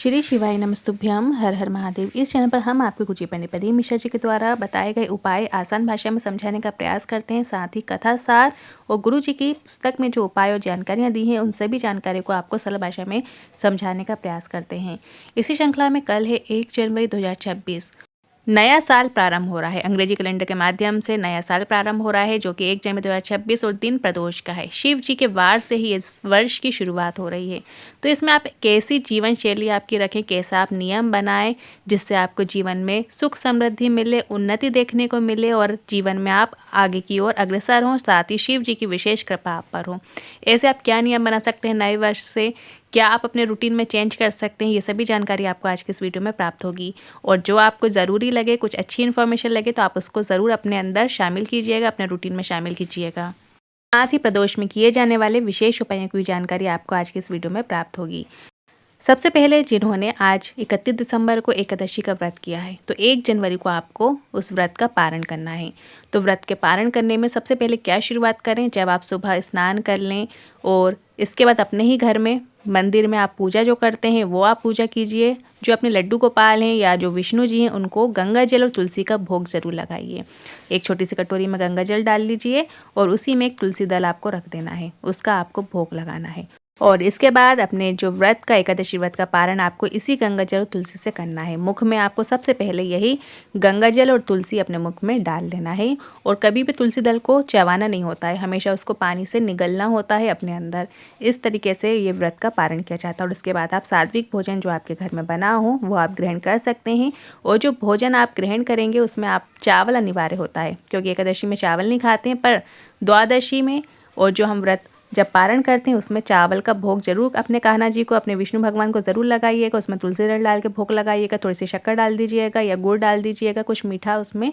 श्री शिवाय नमस्तुभ्यम। हर हर महादेव। इस चैनल पर हम आपको गुरुजी पंडित प्रदीप मिश्रा जी के द्वारा बताए गए उपाय आसान भाषा में समझाने का प्रयास करते हैं। साथ ही कथा सार और गुरु जी की पुस्तक में जो उपाय और जानकारियां दी हैं उन सभी जानकारियों को आपको सरल भाषा में समझाने का प्रयास करते हैं। इसी श्रृंखला में कल है 1 जनवरी 2026। नया साल प्रारंभ हो रहा है। अंग्रेजी कैलेंडर के माध्यम से नया साल प्रारंभ हो रहा है जो कि 1 जनवरी 2026 और दिन प्रदोष का है। शिव जी के वार से ही इस वर्ष की शुरुआत हो रही है। तो इसमें आप कैसी जीवन शैली आपकी रखें, कैसा आप नियम बनाएं जिससे आपको जीवन में सुख समृद्धि मिले, उन्नति देखने को मिले और जीवन में आप आगे की ओर अग्रसर हों। साथ ही शिव जी की विशेष कृपा आप पर हो। ऐसे आप क्या नियम बना सकते हैं नए वर्ष से, क्या आप अपने रूटीन में चेंज कर सकते हैं, ये सभी जानकारी आपको आज के इस वीडियो में प्राप्त होगी। और जो आपको ज़रूरी लगे, कुछ अच्छी इन्फॉर्मेशन लगे तो आप उसको ज़रूर अपने अंदर शामिल कीजिएगा, अपने रूटीन में शामिल कीजिएगा। साथ ही प्रदोष में किए जाने वाले विशेष उपायों की जानकारी आपको आज के इस वीडियो में प्राप्त होगी। सबसे पहले जिन्होंने आज 31 दिसंबर को एकादशी का व्रत किया है तो 1 जनवरी को आपको उस व्रत का पारण करना है। तो व्रत के पारण करने में सबसे पहले क्या शुरुआत करें, जब आप सुबह स्नान कर लें और इसके बाद अपने ही घर में मंदिर में आप पूजा जो करते हैं वो आप पूजा कीजिए। जो अपने लड्डू गोपाल हैं या जो विष्णु जी हैं उनको गंगा जल और तुलसी का भोग जरूर लगाइए। एक छोटी सी कटोरी में गंगा जल डाल लीजिए और उसी में एक तुलसी दल आपको रख देना है, उसका आपको भोग लगाना है। और इसके बाद अपने जो व्रत का एकादशी व्रत का पारण आपको इसी गंगा जल और तुलसी से करना है। मुख में आपको सबसे पहले यही गंगा जल और तुलसी अपने मुख में डाल लेना है। और कभी भी तुलसी दल को चबाना नहीं होता है, हमेशा उसको पानी से निगलना होता है अपने अंदर। इस तरीके से ये व्रत का पारण किया जाता है। और उसके बाद आप सात्विक भोजन जो आपके घर में बना हो वो आप ग्रहण कर सकते हैं। और जो भोजन आप ग्रहण करेंगे उसमें आप चावल अनिवार्य होता है, क्योंकि एकादशी में चावल नहीं खाते हैं, पर द्वादशी में और जो हम व्रत जब पारण करते हैं उसमें चावल का भोग जरूर अपने कान्हा जी को, अपने विष्णु भगवान को ज़रूर लगाइएगा। उसमें तुलसी दल डाल के भोग लगाइएगा, थोड़ी सी शक्कर डाल दीजिएगा या गुड़ डाल दीजिएगा, कुछ मीठा उसमें।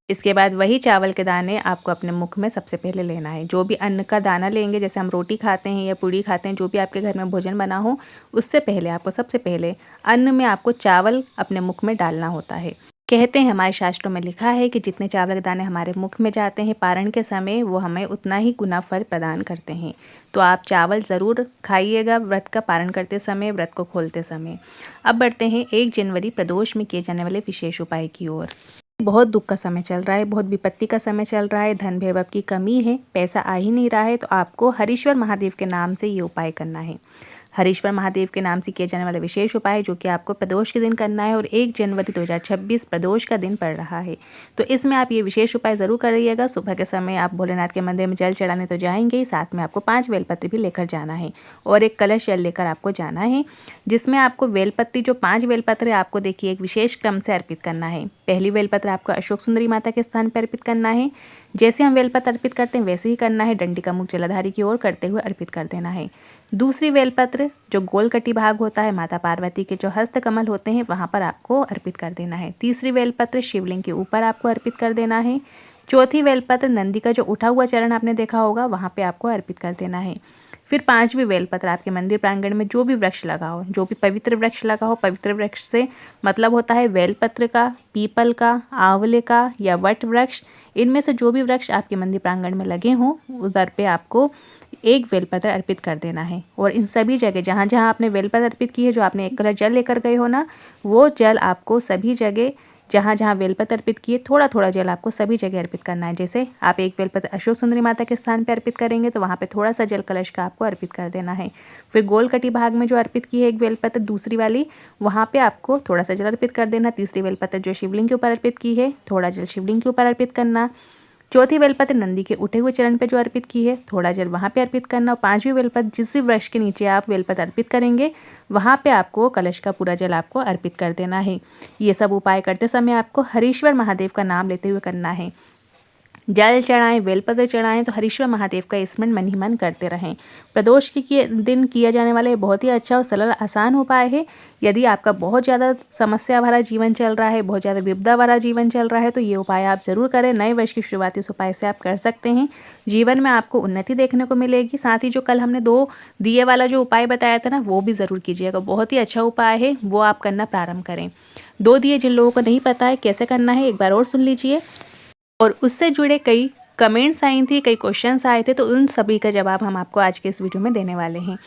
इसके बाद वही चावल के दाने आपको अपने मुख में सबसे पहले लेना है। जो भी अन्न का दाना लेंगे, जैसे हम रोटी खाते हैं या पूड़ी खाते हैं, जो भी आपके घर में भोजन बना हो, उससे पहले आपको सबसे पहले अन्न में आपको चावल अपने मुख में डालना होता है। कहते हैं, हमारे शास्त्रों में लिखा है कि जितने चावल के दाने हमारे मुख में जाते हैं पारण के समय, वो हमें उतना ही गुना फल प्रदान करते हैं। तो आप चावल ज़रूर खाइएगा व्रत का पारण करते समय, व्रत को खोलते समय। अब बढ़ते हैं 1 जनवरी प्रदोष में किए जाने वाले विशेष उपाय की ओर। बहुत दुख का समय चल रहा है, बहुत विपत्ति का समय चल रहा है, धन वैभव की कमी है, पैसा आ ही नहीं रहा है, तो आपको हरीश्वर महादेव के नाम से ये उपाय करना है। हरीश्वर महादेव के नाम से किए जाने वाला विशेष उपाय जो कि आपको प्रदोष के दिन करना है। और 1 जनवरी 2026 प्रदोष का दिन पड़ रहा है, तो इसमें आप ये विशेष उपाय ज़रूर करिएगा। सुबह के समय आप भोलेनाथ के मंदिर में जल चढ़ाने तो जाएंगे ही, साथ में आपको 5 बेलपत्र भी लेकर जाना है और एक कलश जल लेकर आपको जाना है, जिसमें आपको बेलपत्ती जो 5 बेलपत्र आपको देखिए एक विशेष क्रम से अर्पित करना है। पहली बेलपत्र आपको अशोक सुंदरी माता के स्थान पर अर्पित करना है। जैसे हम बेलपत्र अर्पित करते हैं वैसे ही करना है, डंडी का मुख जलाधारी की ओर करते हुए अर्पित कर देना है। दूसरी बेलपत्र जो गोलकटी भाग होता है, माता पार्वती के जो हस्त कमल होते हैं वहाँ पर आपको अर्पित कर देना है। तीसरी बेलपत्र शिवलिंग के ऊपर आपको अर्पित कर देना है। चौथी बेलपत्र नंदी का जो उठा हुआ चरण आपने देखा होगा वहाँ पे आपको अर्पित कर देना है। फिर 5वीं बेलपत्र आपके मंदिर प्रांगण में जो भी वृक्ष लगा हो, जो भी पवित्र वृक्ष लगा हो, पवित्र वृक्ष से मतलब होता है बेलपत्र का, पीपल का, आंवले का या वट वृक्ष, इनमें से जो भी वृक्ष आपके मंदिर प्रांगण में लगे हों उधर पे आपको एक बेलपत्र अर्पित कर देना है। और इन सभी जगह जहाँ जहाँ आपने बेलपत्र अर्पित की है, जो आपने 1 कलश जल लेकर गए हो ना, वो जल आपको सभी जगह जहाँ जहाँ बेलपत्र अर्पित किए थोड़ा थोड़ा जल आपको सभी जगह अर्पित करना है। जैसे आप एक बेलपत्र अशोक सुंदरी माता के स्थान पर अर्पित करेंगे तो वहाँ पे थोड़ा सा जल कलश का आपको अर्पित कर देना है। फिर गोलकटी भाग में जो अर्पित की है एक बेलपत्र दूसरी वाली, वहाँ पे आपको थोड़ा सा जल अर्पित कर देना। तीसरी बेलपत्र जो शिवलिंग के ऊपर अर्पित की है, थोड़ा जल शिवलिंग के ऊपर अर्पित करना। चौथी बेलपत्र नंदी के उठे हुए चरण पे जो अर्पित की है, थोड़ा जल वहाँ पे अर्पित करना। और 5वीं बेलपत्र जिस भी वृक्ष के नीचे आप बेलपत्र अर्पित करेंगे वहाँ पे आपको कलश का पूरा जल आपको अर्पित कर देना है। ये सब उपाय करते समय आपको हरीश्वर महादेव का नाम लेते हुए करना है। जल चढ़ाएं, बेलपत्र चढ़ाएं तो हरीश्वर महादेव का स्मरण मन ही मन करते रहें। प्रदोष के दिन किया जाने वाला ये बहुत ही अच्छा और सरल आसान उपाय है। यदि आपका बहुत ज़्यादा समस्या भरा जीवन चल रहा है, बहुत ज़्यादा विपदा भरा जीवन चल रहा है, तो ये उपाय आप ज़रूर करें। नए वर्ष की शुरुआत इस उपाय से आप कर सकते हैं। जीवन में आपको उन्नति देखने को मिलेगी। साथ ही जो कल हमने 2 दिए वाला जो उपाय बताया था ना, वो भी ज़रूर कीजिएगा। बहुत ही अच्छा उपाय है, वो आप करना प्रारंभ करें। 2 दिए जिन लोगों को नहीं पता है कैसे करना है, एक बार और सुन लीजिए। और उससे जुड़े कई कमेंट्स आई थी, कई क्वेश्चंस आए थे, तो उन सभी का जवाब हम आपको आज के इस वीडियो में देने वाले हैं।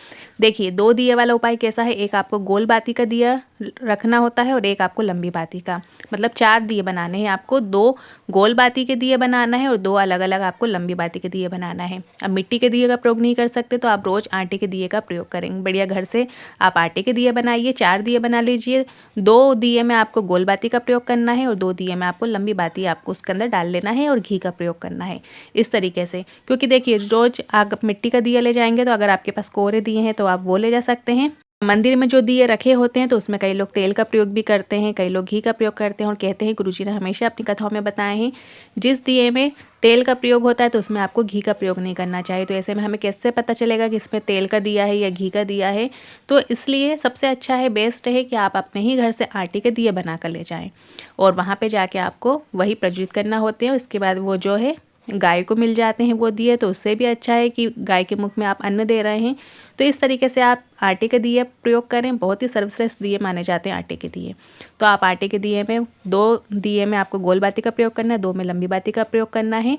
देखिए 2 दिए वाला उपाय कैसा है, एक आपको गोल बाती का दिया रखना होता है और एक आपको लंबी बाती का, मतलब 4 दिए बनाने हैं आपको, 2 गोल बाती के दिए बनाना है और 2 अलग अलग आपको लंबी बाती के दिए बनाना है। अब मिट्टी के दिए का प्रयोग नहीं कर सकते तो आप रोज़ आटे के दिए का प्रयोग करेंगे। बढ़िया घर से आप आटे के दिए बनाइए, 4 दिए बना लीजिए। 2 दिए में आपको गोल बाती का प्रयोग करना है और 2 दिए में आपको लंबी बाती आपको उसके अंदर डाल लेना है और घी का प्रयोग करना है इस तरीके से। क्योंकि देखिए रोज़ आप मिट्टी का दिया ले जाएंगे तो अगर आपके पास कोरे दिए हैं तो आप वो ले जा सकते हैं। मंदिर में जो दिए रखे होते हैं तो उसमें कई लोग तेल का प्रयोग भी करते हैं, कई लोग घी का प्रयोग करते हैं और कहते हैं, गुरुजी ने हमेशा अपनी कथाओं में बताए हैं, जिस दिए में तेल का प्रयोग होता है तो उसमें आपको घी का प्रयोग नहीं करना चाहिए। तो ऐसे में हमें कैसे पता चलेगा कि इसमें तेल का दिया है या घी का दिया है? तो इसलिए सबसे अच्छा है, बेस्ट है कि आप अपने ही घर से आटे के दिए बना कर ले जाएँ और वहाँ पर जाके आपको वही प्रज्वलित करना होते हैं। उसके बाद वो जो है गाय को मिल जाते हैं वो दिए, तो उससे भी अच्छा है कि गाय के मुख में आप अन्न दे रहे हैं। तो इस तरीके से आप आटे के दिए प्रयोग करें, बहुत ही सर्वश्रेष्ठ दिए माने जाते हैं आटे के दिए। तो आप आटे के दिए में 2 दिए में आपको गोल बाती का प्रयोग करना है, 2 में लंबी बाती का प्रयोग करना है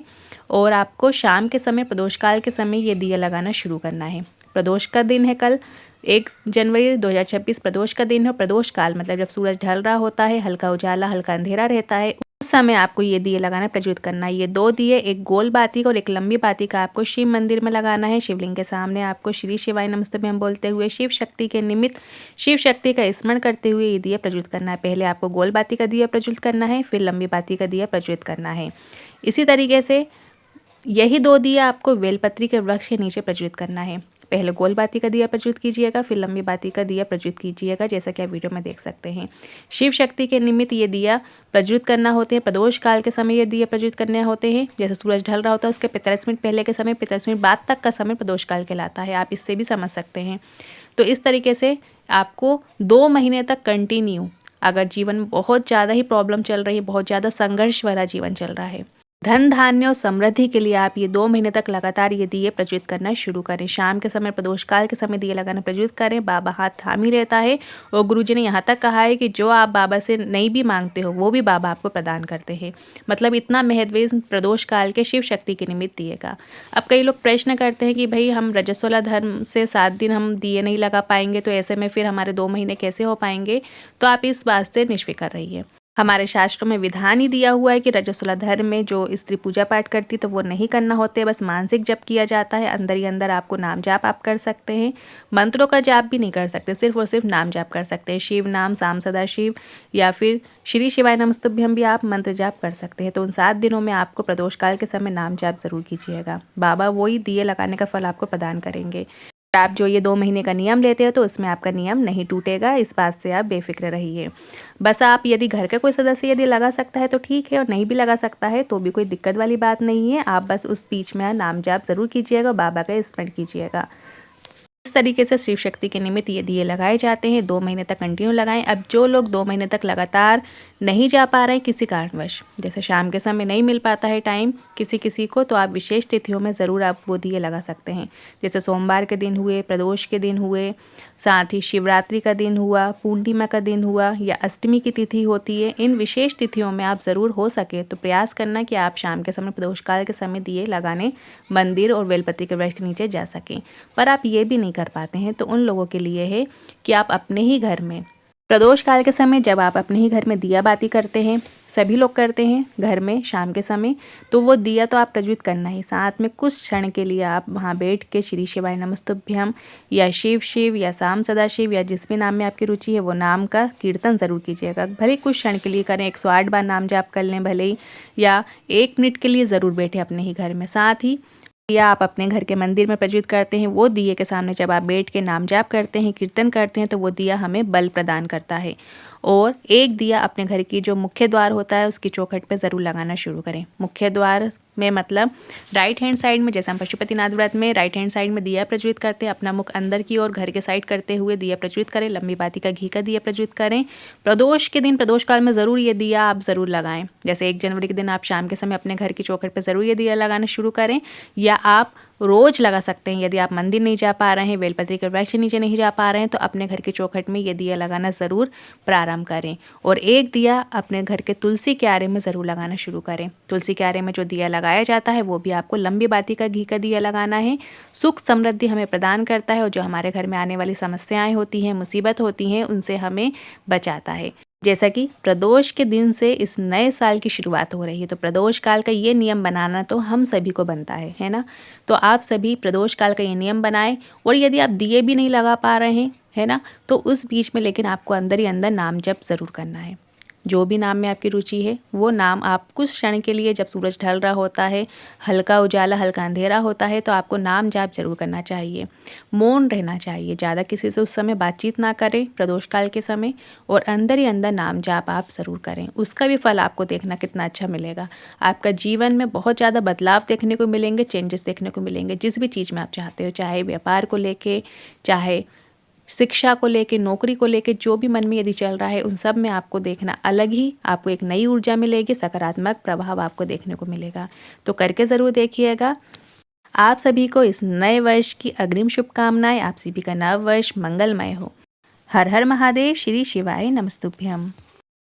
और आपको शाम के समय प्रदोष काल के समय ये दिया लगाना शुरू करना है। प्रदोष का दिन है कल 1 जनवरी 2026 प्रदोष का दिन है। प्रदोष काल मतलब जब सूरज ढल रहा होता है, हल्का उजाला हल्का अंधेरा रहता है, उस समय आपको ये दिए लगाना प्रज्वलित करना है। ये 2 दिए, एक गोल बाती का और एक लंबी बाती का आपको शिव मंदिर में लगाना है। शिवलिंग के सामने आपको श्री शिवाय नमस्तुभ्यं बोलते हुए शिव शक्ति के निमित्त शिव शक्ति का स्मरण करते हुए ये दिया प्रज्वलित करना है। पहले आपको गोल बाती का दिया प्रज्वलित करना है, फिर लंबी बाती का दिया प्रज्वलित करना है। इसी तरीके से यही 2 दिया आपको बेलपत्री के वृक्ष के नीचे प्रज्वलित करना है। पहले गोल बाती का दिया प्रज्वलित कीजिएगा, फिर लंबी बाती का दिया प्रज्वलित कीजिएगा, जैसा कि आप वीडियो में देख सकते हैं। शिव शक्ति के निमित्त ये दिया प्रज्वलित करना होते हैं। प्रदोष काल के समय ये दिया प्रज्वलित करने होते हैं। जैसे सूरज ढल रहा होता है उसके 45 मिनट पहले के समय, 45 मिनट बाद तक का समय प्रदोष काल कहलाता है। आप इससे भी समझ सकते हैं। तो इस तरीके से आपको 2 महीने तक कंटिन्यू, अगर जीवन में बहुत ज़्यादा ही प्रॉब्लम चल रही है, बहुत ज़्यादा संघर्ष भरा जीवन चल रहा है, धन धान्य और समृद्धि के लिए आप ये 2 महीने तक लगातार ये दिए प्रज्वलित करना शुरू करें। शाम के समय प्रदोष काल के समय दिए लगाना प्रज्वलित करें। बाबा हाथ थाम ही रहता है और गुरुजी ने यहाँ तक कहा है कि जो आप बाबा से नहीं भी मांगते हो वो भी बाबा आपको प्रदान करते हैं। मतलब इतना महत्व प्रदोष काल के शिव शक्ति के निमित्त दिए का। अब कई लोग प्रश्न करते हैं कि भाई हम रजस्वला धर्म से 7 दिन हम दिए नहीं लगा पाएंगे, तो ऐसे में फिर हमारे 2 महीने कैसे हो पाएंगे? तो आप इस बात से निश्चित रहिए। हमारे शास्त्रों में विधान ही दिया हुआ है कि रजस्वला धर्म में जो स्त्री पूजा पाठ करती तो वो नहीं करना होते, बस मानसिक जप किया जाता है। अंदर ही अंदर आपको नाम जाप आप कर सकते हैं, मंत्रों का जाप भी नहीं कर सकते, सिर्फ और सिर्फ नाम जाप कर सकते हैं। शिव नाम, साम सदा शिव या फिर श्री शिवाय नमस्तुभ्यं भी आप मंत्र जाप कर सकते हैं। तो उन 7 दिनों में आपको प्रदोष काल के समय नाम जाप जरूर कीजिएगा। बाबा वही दिए लगाने का फल आपको प्रदान करेंगे। आप जो ये 2 महीने का नियम लेते हो तो उसमें आपका नियम नहीं टूटेगा, इस बात से आप बेफिक्र रहिए। बस आप यदि घर का कोई सदस्य यदि लगा सकता है तो ठीक है, और नहीं भी लगा सकता है तो भी कोई दिक्कत वाली बात नहीं है। आप बस उस बीच में नाम जाप जरूर कीजिएगा, बाबा का स्मरण कीजिएगा। इस तरीके से शिव शक्ति के निमित्त ये दिए लगाए जाते हैं। 2 महीने तक कंटिन्यू लगाएं। अब जो लोग 2 महीने तक लगातार नहीं जा पा रहे हैं किसी कारणवश, जैसे शाम के समय नहीं मिल पाता है टाइम किसी को, तो आप विशेष तिथियों में ज़रूर आप वो दिए लगा सकते हैं। जैसे सोमवार के दिन हुए, प्रदोष के दिन हुए, साथ ही शिवरात्रि का दिन हुआ, पूर्णिमा का दिन हुआ या अष्टमी की तिथि होती है। इन विशेष तिथियों में आप ज़रूर हो सके तो प्रयास करना कि आप शाम के समय प्रदोष काल के समय दिए लगाने मंदिर और बेलपत्री के वृक्ष के नीचे जा सकें। पर आप ये भी नहीं कर पाते हैं तो उन लोगों के लिए है कि आप अपने ही घर में प्रदोष काल के समय जब आप अपने ही घर में दिया बाती करते हैं, सभी लोग करते हैं घर में शाम के समय, तो वो दिया तो आप प्रज्वलित करना ही, साथ में कुछ क्षण के लिए आप वहाँ बैठ के श्री शिवाय नमस्तुभ्यं या शिव शिव या साम सदा शिव या जिस भी नाम में आपकी रुचि है वो नाम का कीर्तन ज़रूर कीजिएगा। भले कुछ क्षण के लिए करें, 108 बार नाम जाप कर लें भले ही, या 1 मिनट के लिए ज़रूर बैठे अपने ही घर में। साथ ही या आप अपने घर के मंदिर में प्रज्वलित करते हैं, वो दिए के सामने जब आप बैठ के नाम जाप करते हैं, कीर्तन करते हैं, तो वो दिया हमें बल प्रदान करता है। और एक दिया अपने घर की जो मुख्य द्वार होता है उसकी चौखट पे ज़रूर लगाना शुरू करें। मुख्य द्वार में मतलब राइट हैंड साइड में, जैसे हम पशुपतिनाथ व्रत में राइट हैंड साइड में दिया प्रज्वलित करते हैं, अपना मुख अंदर की ओर घर के साइड करते हुए दिया प्रज्वलित करें। लंबी बाती का घी का दिया प्रज्वलित करें। प्रदोष के दिन, प्रदोष काल में ज़रूर ये दिया आप ज़रूर लगाएं। जैसे 1 जनवरी के दिन आप शाम के समय अपने घर की चौखट पर ज़रूर ये दिया लगाना शुरू करें, या आप रोज़ लगा सकते हैं। यदि आप मंदिर नहीं जा पा रहे हैं, बेलपत्री के वृक्ष के नीचे नहीं जा पा रहे हैं, तो अपने घर के चौखट में ये दिया लगाना ज़रूर प्रारंभ करें। और एक दिया अपने घर के तुलसी क्यारे में ज़रूर लगाना शुरू करें। तुलसी क्यारे में जो दिया लगाया जाता है वो भी आपको लंबी बाती का घी का दिया लगाना है। सुख समृद्धि हमें प्रदान करता है और जो हमारे घर में आने वाली समस्याएं होती हैं, मुसीबत होती हैं, उनसे हमें बचाता है। जैसा कि प्रदोष के दिन से इस नए साल की शुरुआत हो रही है, तो प्रदोष काल का ये नियम बनाना तो हम सभी को बनता है ना। तो आप सभी प्रदोष काल का ये नियम बनाएं। और यदि आप दिए भी नहीं लगा पा रहे हैं, है ना, तो उस बीच में लेकिन आपको अंदर ही अंदर नाम जप ज़रूर करना है। जो भी नाम में आपकी रुचि है वो नाम आप कुछ क्षण के लिए, जब सूरज ढल रहा होता है, हल्का उजाला हल्का अंधेरा होता है, तो आपको नाम जाप जरूर करना चाहिए। मौन रहना चाहिए, ज़्यादा किसी से उस समय बातचीत ना करें प्रदोष काल के समय, और अंदर ही अंदर नाम जाप आप ज़रूर करें। उसका भी फल आपको देखना कितना अच्छा मिलेगा। आपका जीवन में बहुत ज़्यादा बदलाव देखने को मिलेंगे, चेंजेस देखने को मिलेंगे। जिस भी चीज़ में आप चाहते हो, चाहे व्यापार को लेके, चाहे शिक्षा को लेके, नौकरी को लेके, जो भी मन में यदि चल रहा है, उन सब में आपको देखना अलग ही, आपको एक नई ऊर्जा मिलेगी, सकारात्मक प्रभाव आपको देखने को मिलेगा। तो करके ज़रूर देखिएगा। आप सभी को इस नए वर्ष की अग्रिम शुभकामनाएं। आप सभी का नव वर्ष मंगलमय हो। हर हर महादेव। श्री शिवाय नमस्तुभ्यम।